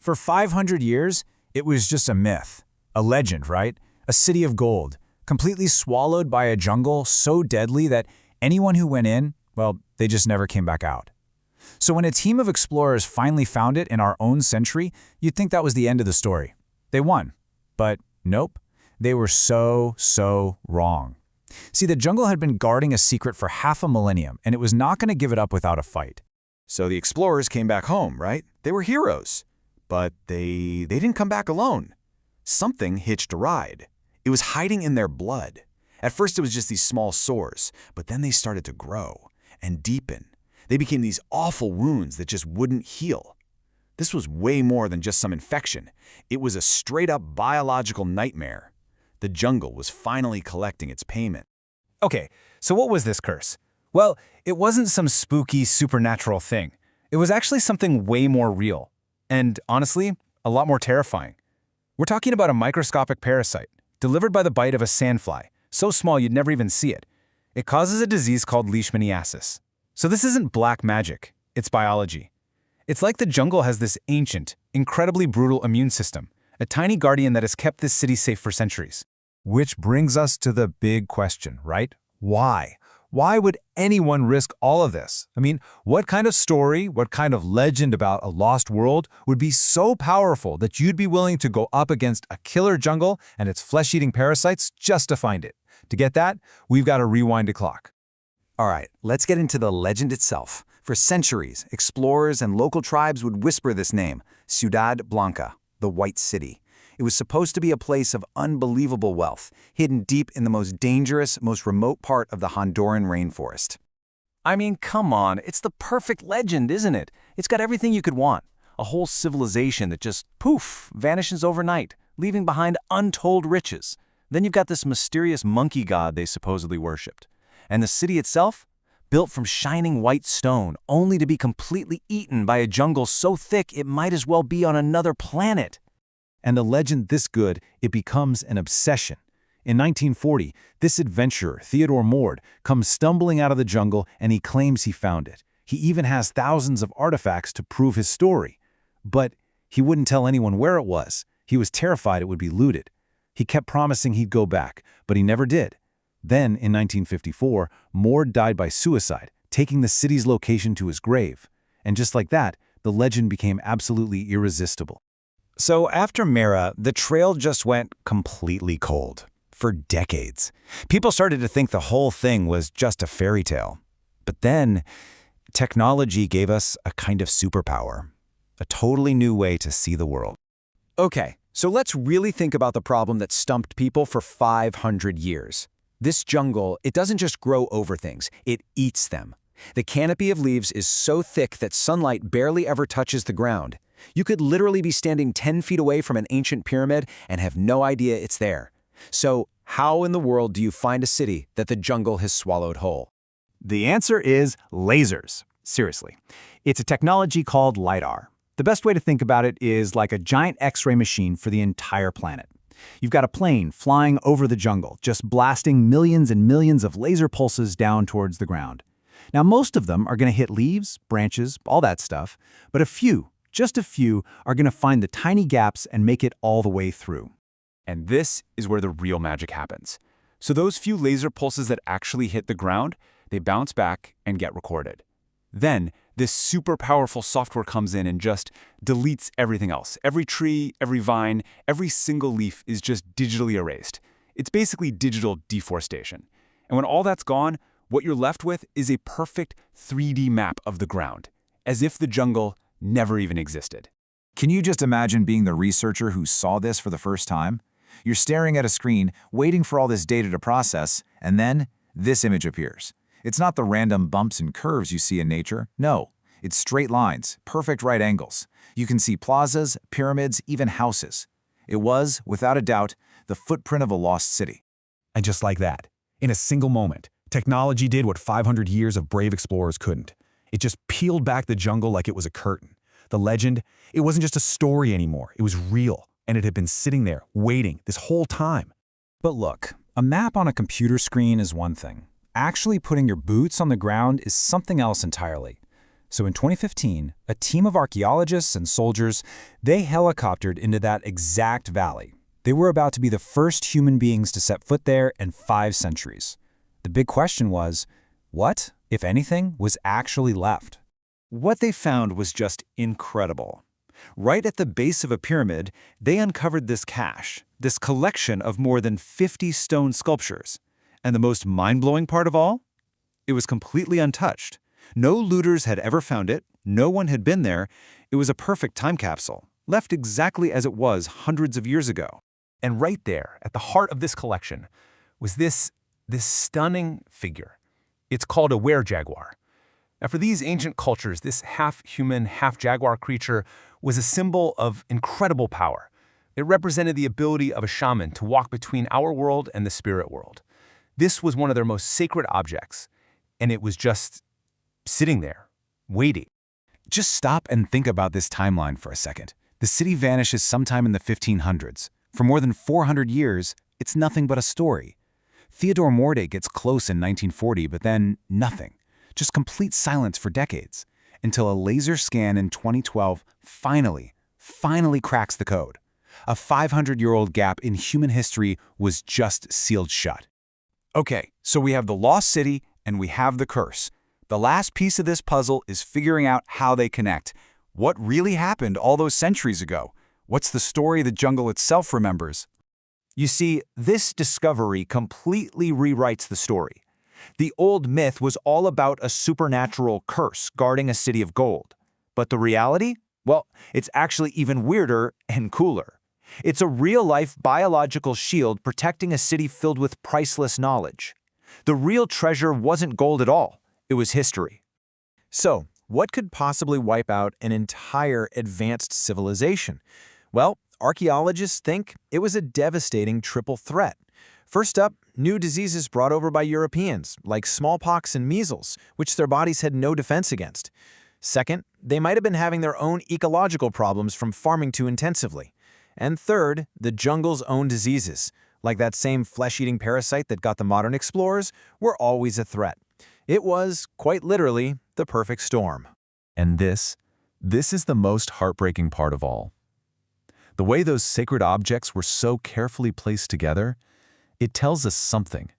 For 500 years, it was just a myth, a legend, right? A city of gold, completely swallowed by a jungle so deadly that anyone who went in, well, they just never came back out. So when a team of explorers finally found it in our own century, you'd think that was the end of the story. They won. But nope, they were so wrong. See, the jungle had been guarding a secret for half a millennium, and it was not going to give it up without a fight. So the explorers came back home, right? They were heroes. But they didn't come back alone. Something hitched a ride. It was hiding in their blood. At first it was just these small sores, but then they started to grow and deepen. They became these awful wounds that just wouldn't heal. This was way more than just some infection. It was a straight-up biological nightmare. The jungle was finally collecting its payment. Okay, so what was this curse? Well, it wasn't some spooky, supernatural thing. It was actually something way more real. And honestly, a lot more terrifying. We're talking about a microscopic parasite, delivered by the bite of a sandfly, so small you'd never even see it. It causes a disease called leishmaniasis. So this isn't black magic, it's biology. It's like the jungle has this ancient, incredibly brutal immune system, a tiny guardian that has kept this city safe for centuries. Which brings us to the big question, right? Why? Why would anyone risk all of this? I mean, what kind of story, what kind of legend about a lost world would be so powerful that you'd be willing to go up against a killer jungle and its flesh-eating parasites just to find it? To get that, we've got to rewind the clock. All right, let's get into the legend itself. For centuries, explorers and local tribes would whisper this name, Ciudad Blanca, the White City. It was supposed to be a place of unbelievable wealth, hidden deep in the most dangerous, most remote part of the Honduran rainforest. I mean, come on, it's the perfect legend, isn't it? It's got everything you could want. A whole civilization that just, poof, vanishes overnight, leaving behind untold riches. Then you've got this mysterious monkey god they supposedly worshipped. And the city itself? Built from shining white stone, only to be completely eaten by a jungle so thick it might as well be on another planet. And a legend this good, it becomes an obsession. In 1940, this adventurer, Theodore Mord, comes stumbling out of the jungle and he claims he found it. He even has thousands of artifacts to prove his story. But he wouldn't tell anyone where it was. He was terrified it would be looted. He kept promising he'd go back, but he never did. Then, in 1954, Mord died by suicide, taking the city's location to his grave. And just like that, the legend became absolutely irresistible. So after Mera, the trail just went completely cold. For decades. People started to think the whole thing was just a fairy tale. But then, technology gave us a kind of superpower. A totally new way to see the world. Okay, so let's really think about the problem that stumped people for 500 years. This jungle, it doesn't just grow over things, it eats them. The canopy of leaves is so thick that sunlight barely ever touches the ground. You could literally be standing 10 feet away from an ancient pyramid and have no idea it's there. So, how in the world do you find a city that the jungle has swallowed whole? The answer is lasers. Seriously. It's a technology called LiDAR. The best way to think about it is like a giant X-ray machine for the entire planet. You've got a plane flying over the jungle, just blasting millions and millions of laser pulses down towards the ground. Now, most of them are going to hit leaves, branches, all that stuff, but a few, just a few, are going to find the tiny gaps and make it all the way through. And this is where the real magic happens. So those few laser pulses that actually hit the ground, they bounce back and get recorded. Then, this super powerful software comes in and just deletes everything else. Every tree, every vine, every single leaf is just digitally erased. It's basically digital deforestation. And when all that's gone, what you're left with is a perfect 3D map of the ground, as if the jungle never even existed. Can you just imagine being the researcher who saw this for the first time? You're staring at a screen, waiting for all this data to process, and then this image appears. It's not the random bumps and curves you see in nature. No, it's straight lines, perfect right angles. You can see plazas, pyramids, even houses. It was, without a doubt, the footprint of a lost city. And just like that, in a single moment, technology did what 500 years of brave explorers couldn't. It just peeled back the jungle like it was a curtain. The legend, it wasn't just a story anymore. It was real, and it had been sitting there, waiting, this whole time. But look, a map on a computer screen is one thing. Actually putting your boots on the ground is something else entirely. So in 2015, a team of archaeologists and soldiers, they helicoptered into that exact valley. They were about to be the first human beings to set foot there in 5 centuries. The big question was, what, if anything, was actually left? What they found was just incredible. Right at the base of a pyramid, they uncovered this cache, this collection of more than 50 stone sculptures. And the most mind-blowing part of all? It was completely untouched. No looters had ever found it, no one had been there. It was a perfect time capsule, left exactly as it was hundreds of years ago. And right there, at the heart of this collection, was this stunning figure. It's called a were-jaguar. Now, for these ancient cultures, this half-human, half-jaguar creature was a symbol of incredible power. It represented the ability of a shaman to walk between our world and the spirit world. This was one of their most sacred objects, and it was just sitting there, waiting. Just stop and think about this timeline for a second. The city vanishes sometime in the 1500s. For more than 400 years, it's nothing but a story. Theodore Morday gets close in 1940, but then nothing. Just complete silence for decades, until a laser scan in 2012 finally cracks the code. A 500-year-old gap in human history was just sealed shut. Okay, so we have the lost city and we have the curse. The last piece of this puzzle is figuring out how they connect. What really happened all those centuries ago? What's the story the jungle itself remembers? You see, this discovery completely rewrites the story. The old myth was all about a supernatural curse guarding a city of gold. But the reality? Well, it's actually even weirder and cooler. It's a real-life biological shield protecting a city filled with priceless knowledge. The real treasure wasn't gold at all. It was history. So, what could possibly wipe out an entire advanced civilization? Well, archaeologists think it was a devastating triple threat. First up, new diseases brought over by Europeans, like smallpox and measles, which their bodies had no defense against. Second, they might have been having their own ecological problems from farming too intensively. And third, the jungle's own diseases, like that same flesh-eating parasite that got the modern explorers, were always a threat. It was, quite literally, the perfect storm. And this is the most heartbreaking part of all. The way those sacred objects were so carefully placed together, it tells us something.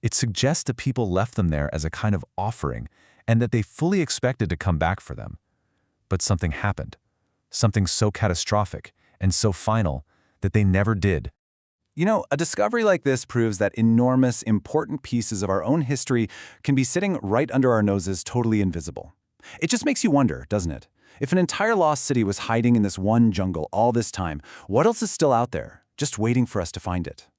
It suggests that people left them there as a kind of offering and that they fully expected to come back for them. But something happened. Something so catastrophic and so final that they never did. You know, a discovery like this proves that enormous, important pieces of our own history can be sitting right under our noses, totally invisible. It just makes you wonder, doesn't it? If an entire lost city was hiding in this one jungle all this time, what else is still out there, just waiting for us to find it?